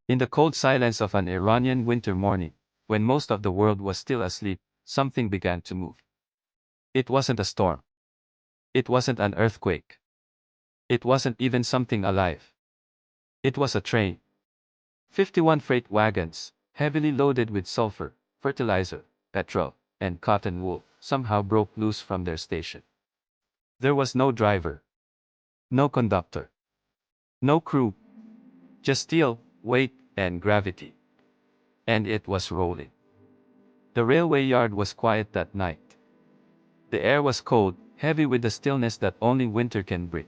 In the cold silence of an Iranian winter morning, when most of the world was still asleep, something began to move. It wasn't a storm. It wasn't an earthquake. It wasn't even something alive. It was a train. 51 freight wagons, heavily loaded with sulphur, fertilizer, petrol, and cotton wool, somehow broke loose from their station. There was no driver. No conductor. No crew. Just steel, weight, and gravity. And it was rolling. The railway yard was quiet that night. The air was cold, heavy with the stillness that only winter can bring.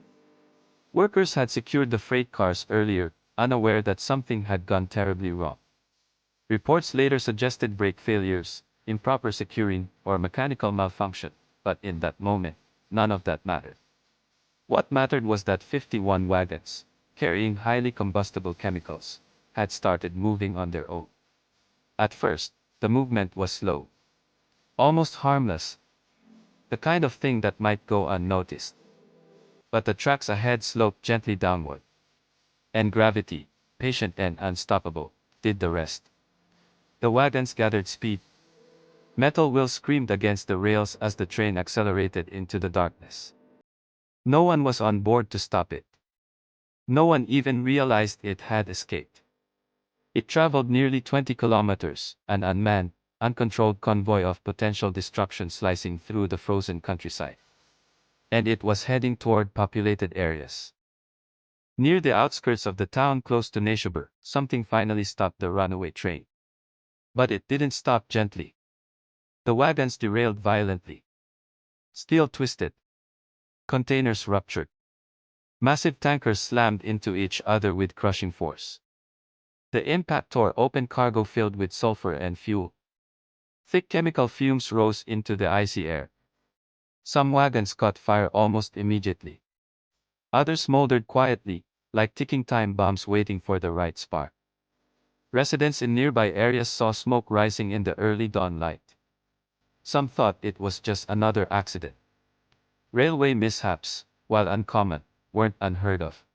Workers had secured the freight cars earlier, unaware that something had gone terribly wrong. Reports later suggested brake failures, improper securing, or mechanical malfunction, but in that moment, none of that mattered. What mattered was that 51 wagons, carrying highly combustible chemicals, had started moving on their own. At first, the movement was slow. Almost harmless. The kind of thing that might go unnoticed. But the tracks ahead sloped gently downward. And gravity, patient and unstoppable, did the rest. The wagons gathered speed. Metal wheels screamed against the rails as the train accelerated into the darkness. No one was on board to stop it. No one even realized it had escaped. It traveled nearly 20 kilometers, an unmanned, uncontrolled convoy of potential destruction slicing through the frozen countryside. And it was heading toward populated areas. Near the outskirts of the town close to Neyshabur, something finally stopped the runaway train. But it didn't stop gently. The wagons derailed violently. Steel twisted. Containers ruptured. Massive tankers slammed into each other with crushing force. The impact tore open cargo filled with sulfur and fuel. Thick chemical fumes rose into the icy air. Some wagons caught fire almost immediately. Others smoldered quietly, like ticking time bombs waiting for the right spark. Residents in nearby areas saw smoke rising in the early dawn light. Some thought it was just another accident. Railway mishaps, while uncommon, weren't unheard of.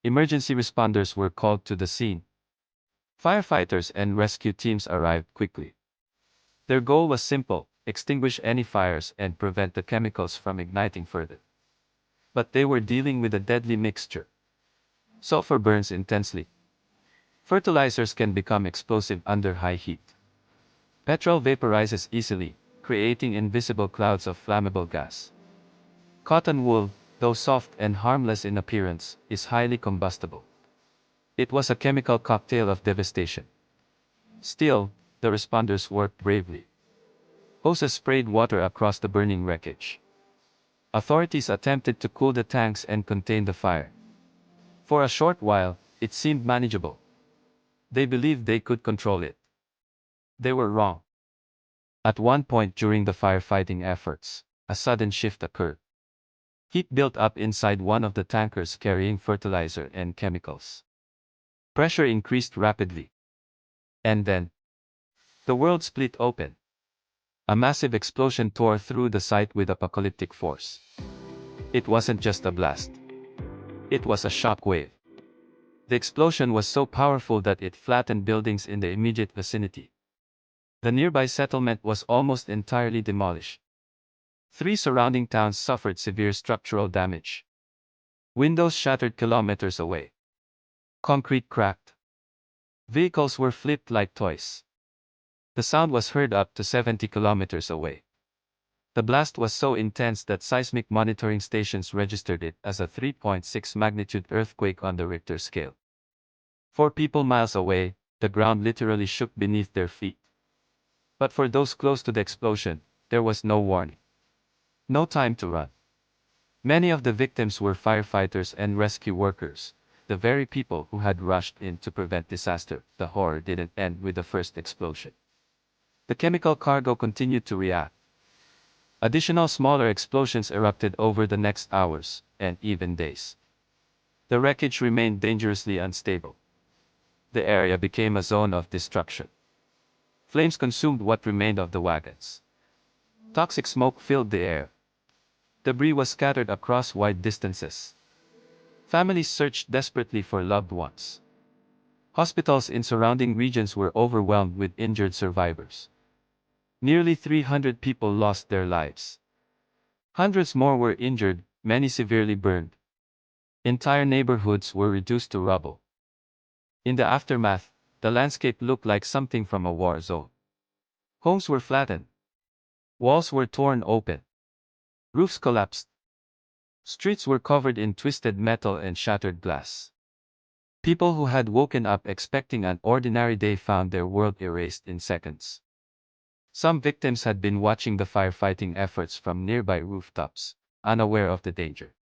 Emergency responders were called to the scene. Firefighters and rescue teams arrived quickly. Their goal was simple: extinguish any fires and prevent the chemicals from igniting further. But they were dealing with a deadly mixture. Sulfur burns intensely. Fertilizers can become explosive under high heat. Petrol vaporizes easily, creating invisible clouds of flammable gas. Cotton wool, though soft and harmless in appearance, is highly combustible. It was a chemical cocktail of devastation. Still, the responders worked bravely. Hoses sprayed water across the burning wreckage. Authorities attempted to cool the tanks and contain the fire. For a short while, it seemed manageable. They believed they could control it. They were wrong. At one point during the firefighting efforts, a sudden shift occurred. Heat built up inside one of the tankers carrying fertilizer and chemicals. Pressure increased rapidly. And then, the world split open. A massive explosion tore through the site with apocalyptic force. It wasn't just a blast. It was a shock wave. The explosion was so powerful that it flattened buildings in the immediate vicinity. The nearby settlement was almost entirely demolished. 3 surrounding towns suffered severe structural damage. Windows shattered kilometers away. Concrete cracked. Vehicles were flipped like toys. The sound was heard up to 70 kilometers away. The blast was so intense that seismic monitoring stations registered it as a 3.6 magnitude earthquake on the Richter scale. 4 people miles away, the ground literally shook beneath their feet. But for those close to the explosion, there was no warning. No time to run. Many of the victims were firefighters and rescue workers, the very people who had rushed in to prevent disaster. The horror didn't end with the first explosion. The chemical cargo continued to react. Additional smaller explosions erupted over the next hours, and even days. The wreckage remained dangerously unstable. The area became a zone of destruction. Flames consumed what remained of the wagons. Toxic smoke filled the air. Debris was scattered across wide distances. Families searched desperately for loved ones. Hospitals in surrounding regions were overwhelmed with injured survivors. Nearly 300 people lost their lives. Hundreds more were injured, many severely burned. Entire neighborhoods were reduced to rubble. In the aftermath, the landscape looked like something from a war zone. Homes were flattened. Walls were torn open. Roofs collapsed. Streets were covered in twisted metal and shattered glass. People who had woken up expecting an ordinary day found their world erased in seconds. Some victims had been watching the firefighting efforts from nearby rooftops, unaware of the danger.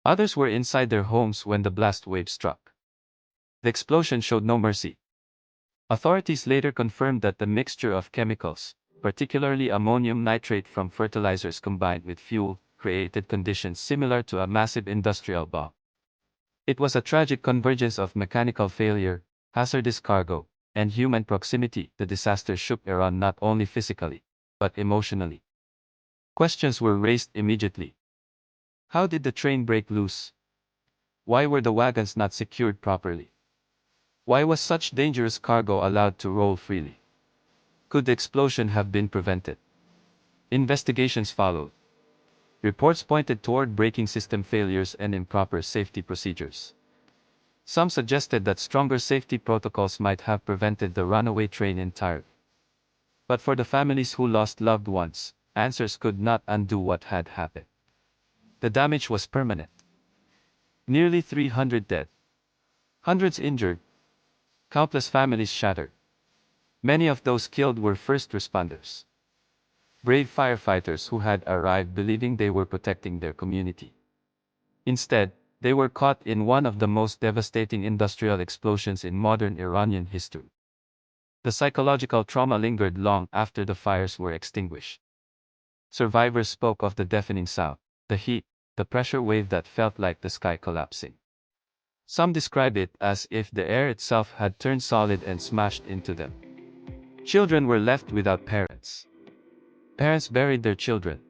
Others were inside their homes when the blast wave struck. The explosion showed no mercy. Authorities later confirmed that the mixture of chemicals, particularly ammonium nitrate from fertilizers combined with fuel, created conditions similar to a massive industrial bomb. It was a tragic convergence of mechanical failure, hazardous cargo, and human proximity. The disaster shook Iran not only physically, but emotionally. Questions were raised immediately. How did the train break loose? Why were the wagons not secured properly? Why was such dangerous cargo allowed to roll freely? Could the explosion have been prevented? Investigations followed. Reports pointed toward braking system failures and improper safety procedures. Some suggested that stronger safety protocols might have prevented the runaway train entirely. But for the families who lost loved ones, answers could not undo what had happened. The damage was permanent. Nearly 300 dead. Hundreds injured. Countless families shattered. Many of those killed were first responders. Brave firefighters who had arrived believing they were protecting their community. Instead, they were caught in one of the most devastating industrial explosions in modern Iranian history. The psychological trauma lingered long after the fires were extinguished. Survivors spoke of the deafening sound, the heat, the pressure wave that felt like the sky collapsing. Some described it as if the air itself had turned solid and smashed into them. Children were left without parents. Parents buried their children.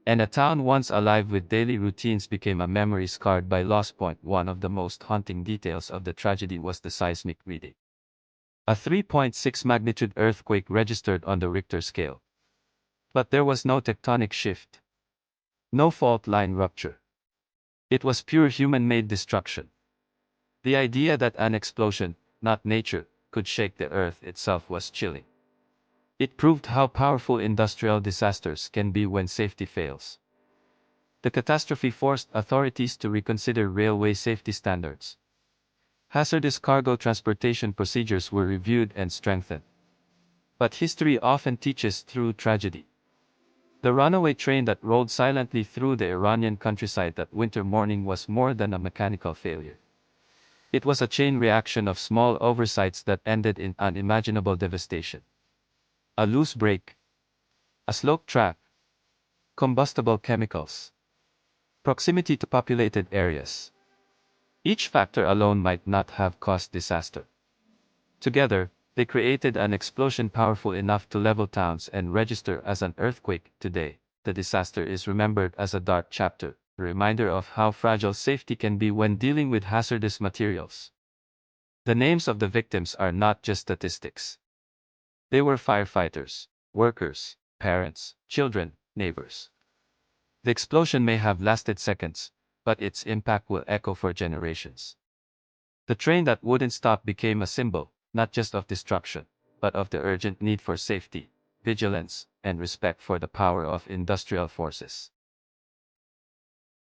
And a town once alive with daily routines became a memory scarred by loss. One of the most haunting details of the tragedy was the seismic reading. A 3.6 magnitude earthquake registered on the Richter scale. But there was no tectonic shift. No fault line rupture. It was pure human-made destruction. The idea that an explosion, not nature, could shake the earth itself was chilling. It proved how powerful industrial disasters can be when safety fails. The catastrophe forced authorities to reconsider railway safety standards. Hazardous cargo transportation procedures were reviewed and strengthened. But history often teaches through tragedy. The runaway train that rolled silently through the Iranian countryside that winter morning was more than a mechanical failure. It was a chain reaction of small oversights that ended in unimaginable devastation. A loose brake, a sloped track, combustible chemicals, proximity to populated areas. Each factor alone might not have caused disaster. Together, they created an explosion powerful enough to level towns and register as an earthquake. Today, the disaster is remembered as a dark chapter, a reminder of how fragile safety can be when dealing with hazardous materials. The names of the victims are not just statistics. They were firefighters, workers, parents, children, neighbors. The explosion may have lasted seconds, but its impact will echo for generations. The train that wouldn't stop became a symbol, not just of destruction, but of the urgent need for safety, vigilance, and respect for the power of industrial forces.